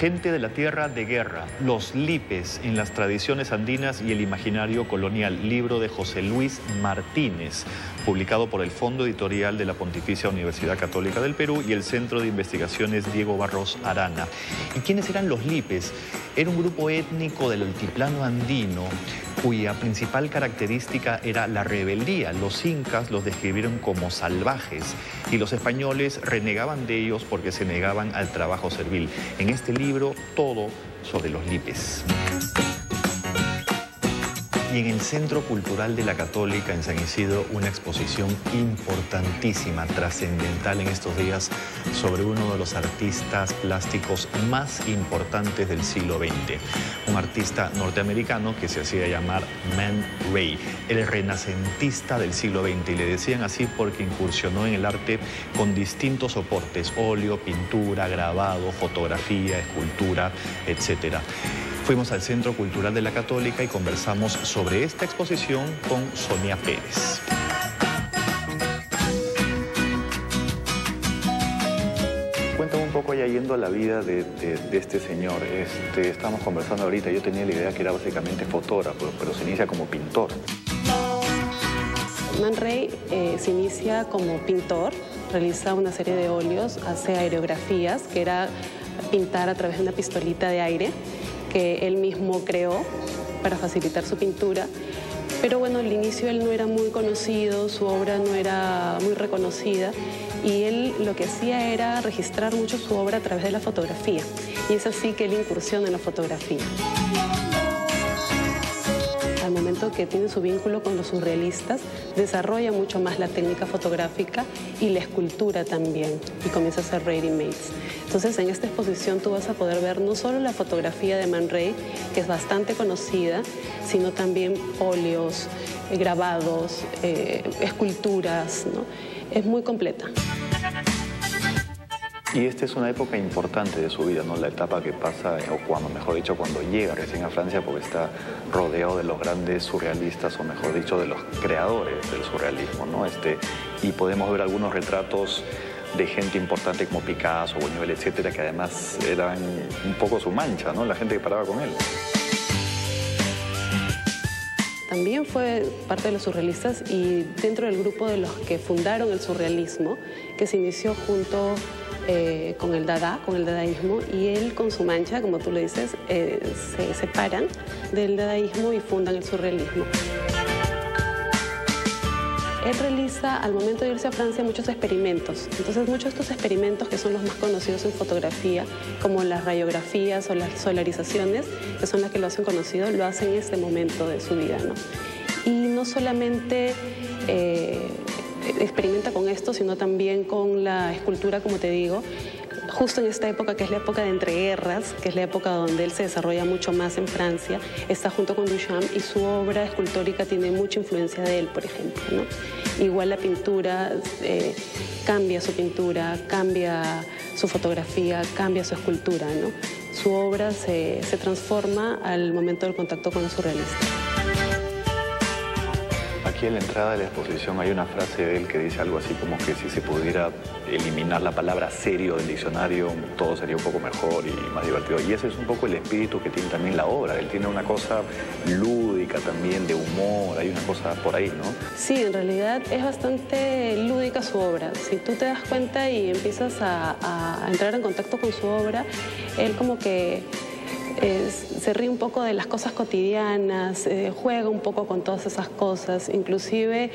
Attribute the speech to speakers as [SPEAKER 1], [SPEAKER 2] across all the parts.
[SPEAKER 1] Gente de la tierra de guerra, los lipes en las tradiciones andinas y el imaginario colonial, libro de José Luis Martínez, publicado por el Fondo Editorial de la Pontificia Universidad Católica del Perú y el Centro de Investigaciones Diego Barros Arana. ¿Y quiénes eran los lipes? Era un grupo étnico del altiplano andino cuya principal característica era la rebeldía. Los incas los describieron como salvajes y los españoles renegaban de ellos porque se negaban al trabajo servil. En este libro, todo sobre los lipes. Y en el Centro Cultural de la Católica en San Isidro, una exposición importantísima, trascendental en estos días, sobre uno de los artistas plásticos más importantes del siglo XX. Un artista norteamericano que se hacía llamar Man Ray, el renacentista del siglo XX. Y le decían así porque incursionó en el arte con distintos soportes: óleo, pintura, grabado, fotografía, escultura, etc. Fuimos al Centro Cultural de la Católica y conversamos sobre esta exposición con Sonia Pérez. Cuéntame un poco ya yendo a la vida de este señor. Estábamos conversando ahorita, yo tenía la idea que era básicamente fotógrafo, pero se inicia como pintor.
[SPEAKER 2] Man Ray se inicia como pintor, realiza una serie de óleos, hace aerografías, que era pintar a través de una pistolita de aire que él mismo creó para facilitar su pintura. Pero bueno, al inicio él no era muy conocido, su obra no era muy reconocida y él lo que hacía era registrar mucho su obra a través de la fotografía. Y es así que él incursiona en la fotografía. Al momento que tiene su vínculo con los surrealistas, desarrolla mucho más la técnica fotográfica y la escultura también, y comienza a hacer ready-mades. Entonces, en esta exposición tú vas a poder ver no solo la fotografía de Man Ray, que es bastante conocida, sino también óleos, grabados, esculturas, ¿no? Es muy completa.
[SPEAKER 1] Y esta es una época importante de su vida, ¿no? La etapa que pasa, o cuando, mejor dicho, cuando llega recién a Francia, porque está rodeado de los grandes surrealistas, o mejor dicho, de los creadores del surrealismo, ¿no? Y podemos ver algunos retratos de gente importante como Picasso, Buñuel, etcétera, que además eran un poco su mancha, ¿no? La gente que paraba con él.
[SPEAKER 2] También fue parte de los surrealistas y dentro del grupo de los que fundaron el surrealismo, que se inició junto con el Dada, con el dadaísmo, y él con su mancha, como tú le dices, se separan del dadaísmo y fundan el surrealismo. Él realiza, al momento de irse a Francia, muchos experimentos. Entonces, muchos de estos experimentos, que son los más conocidos en fotografía, como las radiografías o las solarizaciones, que son las que lo hacen conocido, lo hacen en este momento de su vida, ¿no? Y no solamente experimenta con esto, sino también con la escultura, como te digo, justo en esta época, que es la época de entreguerras, que es la época donde él se desarrolla mucho más en Francia, está junto con Duchamp y su obra escultórica tiene mucha influencia de él, por ejemplo, ¿no? Igual la pintura, cambia su pintura, cambia su fotografía, cambia su escultura, ¿no? Su obra se transforma al momento del contacto con los surrealistas.
[SPEAKER 1] Aquí en la entrada de la exposición hay una frase de él que dice algo así como que si se pudiera eliminar la palabra serio del diccionario, todo sería un poco mejor y más divertido. Y ese es un poco el espíritu que tiene también la obra. Él tiene una cosa lúdica también, de humor, hay una cosa por ahí, ¿no?
[SPEAKER 2] Sí, en realidad es bastante lúdica su obra. Si tú te das cuenta y empiezas a entrar en contacto con su obra, él como que se ríe un poco de las cosas cotidianas, juega un poco con todas esas cosas, inclusive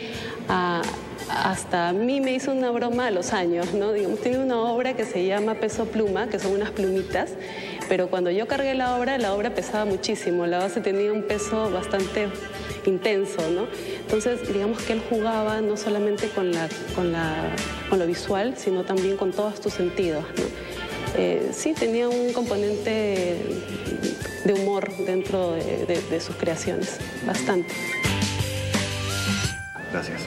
[SPEAKER 2] hasta a mí me hizo una broma a los años, ¿no? Digamos, tiene una obra que se llama Peso Pluma, que son unas plumitas, pero cuando yo cargué la obra pesaba muchísimo, la base tenía un peso bastante intenso, ¿no? Entonces, digamos que él jugaba no solamente con lo visual, sino también con todos tus sentidos, ¿no? Sí, tenía un componente de humor dentro de sus creaciones, bastante.
[SPEAKER 1] Gracias.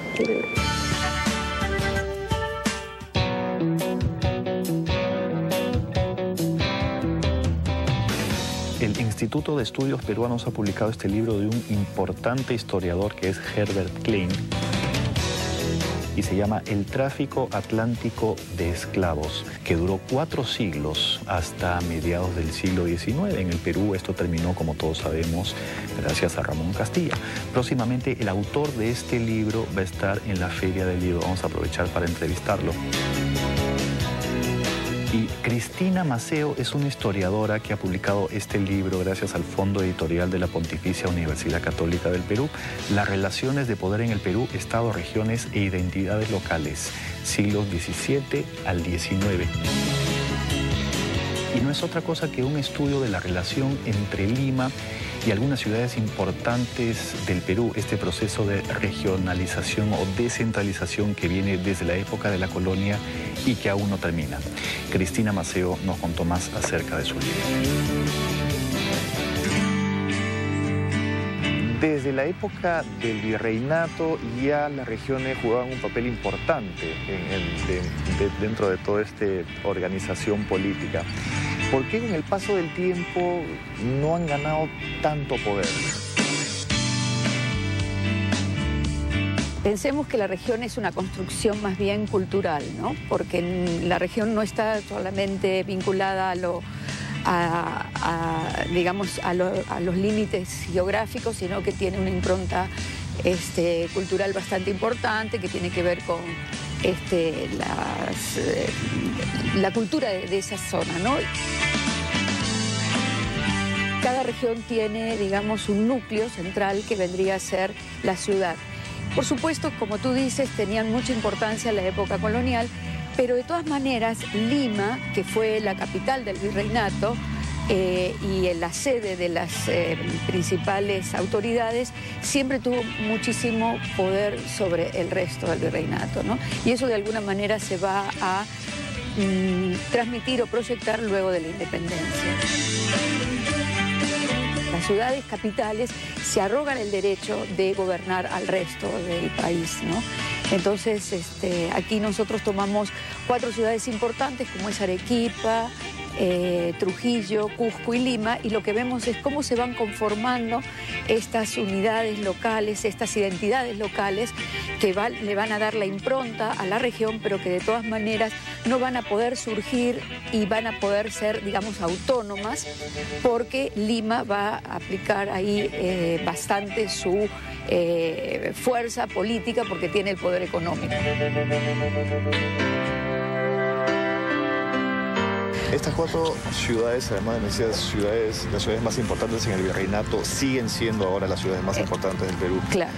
[SPEAKER 1] El Instituto de Estudios Peruanos ha publicado este libro de un importante historiador que es Herbert Klein. y se llama El tráfico atlántico de esclavos, que duró 4 siglos hasta mediados del siglo XIX. En el Perú esto terminó, como todos sabemos, gracias a Ramón Castilla. Próximamente el autor de este libro va a estar en la Feria del Libro. Vamos a aprovechar para entrevistarlo. Y Cristina Maceo es una historiadora que ha publicado este libro gracias al Fondo Editorial de la Pontificia Universidad Católica del Perú, Las relaciones de poder en el Perú, Estado, regiones e identidades locales, siglos XVII al XIX. Y no es otra cosa que un estudio de la relación entre Lima y algunas ciudades importantes del Perú, este proceso de regionalización o descentralización que viene desde la época de la colonia y que aún no termina. Cristina Maceo nos contó más acerca de su libro. Desde la época del virreinato ya las regiones jugaban un papel importante dentro de toda esta organización política. ¿Por qué con el paso del tiempo no han ganado tanto poder?
[SPEAKER 3] Pensemos que la región es una construcción más bien cultural, ¿no? Porque la región no está solamente vinculada digamos, a los límites geográficos, sino que tiene una impronta cultural bastante importante que tiene que ver con la cultura de esa zona, ¿no? Cada región tiene, digamos, un núcleo central que vendría a ser la ciudad. Por supuesto, como tú dices, tenían mucha importancia en la época colonial, pero de todas maneras, Lima, que fue la capital del virreinato, y en la sede de las principales autoridades, siempre tuvo muchísimo poder sobre el resto del virreinato, ¿no? Y eso de alguna manera se va a transmitir o proyectar luego de la independencia. Las ciudades capitales se arrogan el derecho de gobernar al resto del país, ¿no? Entonces, aquí nosotros tomamos 4 ciudades importantes como es Arequipa, Trujillo, Cusco y Lima, y lo que vemos es cómo se van conformando estas unidades locales, estas identidades locales que le van a dar la impronta a la región, pero que de todas maneras no van a poder surgir y van a poder ser, digamos, autónomas, porque Lima va a aplicar ahí bastante su fuerza política porque tiene el poder económico.
[SPEAKER 1] Estas 4 ciudades, además de ser las ciudades más importantes en el virreinato, siguen siendo ahora las ciudades más importantes del Perú.
[SPEAKER 3] Claro.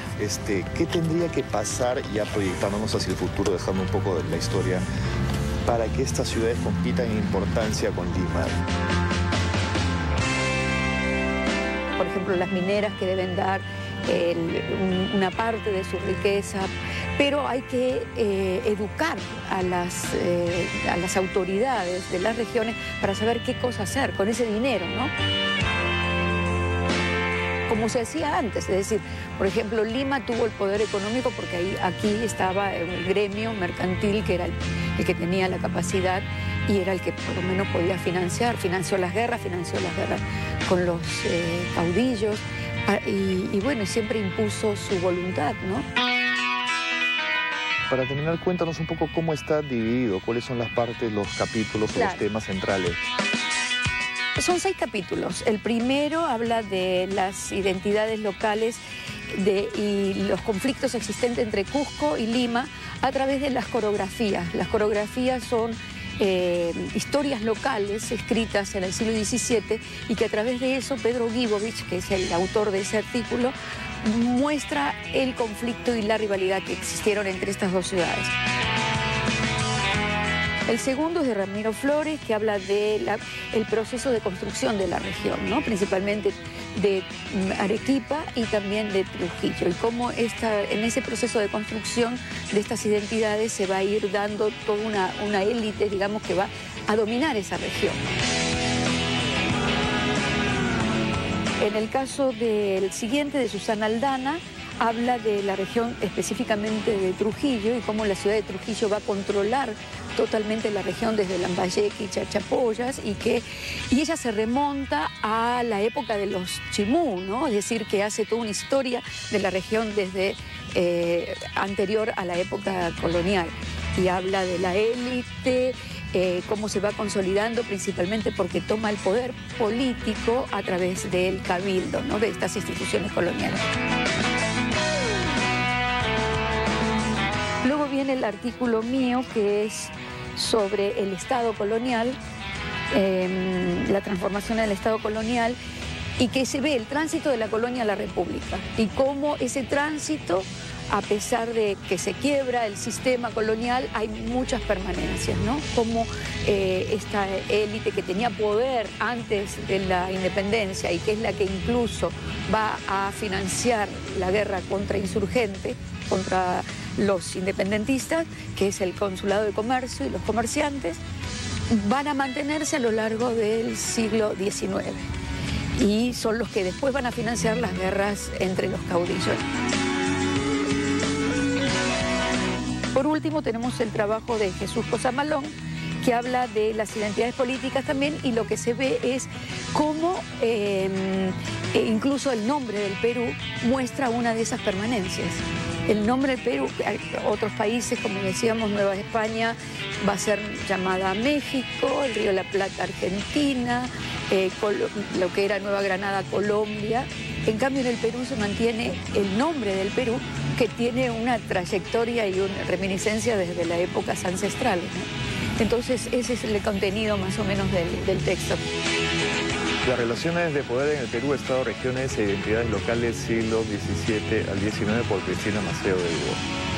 [SPEAKER 1] ¿Qué tendría que pasar, ya proyectándonos hacia el futuro, dejando un poco de la historia, para que estas ciudades compitan en importancia con Lima?
[SPEAKER 3] Por ejemplo, las mineras que deben dar una parte de su riqueza, pero hay que educar a las autoridades de las regiones para saber qué cosa hacer con ese dinero, ¿no? Como se hacía antes, es decir, por ejemplo, Lima tuvo el poder económico porque aquí estaba el gremio mercantil, que era el que tenía la capacidad y era el que por lo menos podía financió las guerras con los caudillos y bueno, siempre impuso su voluntad, ¿no?
[SPEAKER 1] Para terminar, cuéntanos un poco cómo está dividido, cuáles son las partes, los capítulos, claro, o los temas centrales.
[SPEAKER 3] Son 6 capítulos. El primero habla de las identidades locales y los conflictos existentes entre Cusco y Lima a través de las coreografías. Las coreografías son historias locales escritas en el siglo XVII y que a través de eso Pedro Guibovich, que es el autor de ese artículo, muestra el conflicto y la rivalidad que existieron entre estas 2 ciudades. El segundo es de Ramiro Flores, que habla del proceso de construcción de la región, ¿no? Principalmente de Arequipa y también de Trujillo, y cómo en ese proceso de construcción de estas identidades se va a ir dando toda una élite, digamos, que va a dominar esa región. En el caso del siguiente, de Susana Aldana, habla de la región específicamente de Trujillo y cómo la ciudad de Trujillo va a controlar totalmente la región desde Lambayeque y Chachapoyas y ella se remonta a la época de los Chimú, ¿no? Es decir, que hace toda una historia de la región desde anterior a la época colonial. Y habla de la élite, cómo se va consolidando principalmente porque toma el poder político a través del cabildo, ¿no?, de estas instituciones coloniales. Luego viene el artículo mío que es sobre el Estado colonial, la transformación del Estado colonial, y que se ve el tránsito de la colonia a la república y cómo ese tránsito, a pesar de que se quiebra el sistema colonial, hay muchas permanencias, ¿no? Como esta élite que tenía poder antes de la independencia y que es la que incluso va a financiar la guerra contra insurgentes, contra los independentistas, que es el Consulado de Comercio y los comerciantes, van a mantenerse a lo largo del siglo XIX y son los que después van a financiar las guerras entre los caudillos. Por último tenemos el trabajo de Jesús Cosamalón, que habla de las identidades políticas también, y lo que se ve es cómo incluso el nombre del Perú muestra una de esas permanencias. El nombre del Perú, otros países, como decíamos, Nueva España va a ser llamada México, el Río de la Plata Argentina, lo que era Nueva Granada Colombia. En cambio en el Perú se mantiene el nombre del Perú, que tiene una trayectoria y una reminiscencia desde las épocas ancestrales, ¿no? Entonces ese es el contenido más o menos del texto.
[SPEAKER 1] Las relaciones de poder en el Perú, Estado, regiones e identidades locales, siglos XVII al XIX, por Cristina Maceo de Vigo.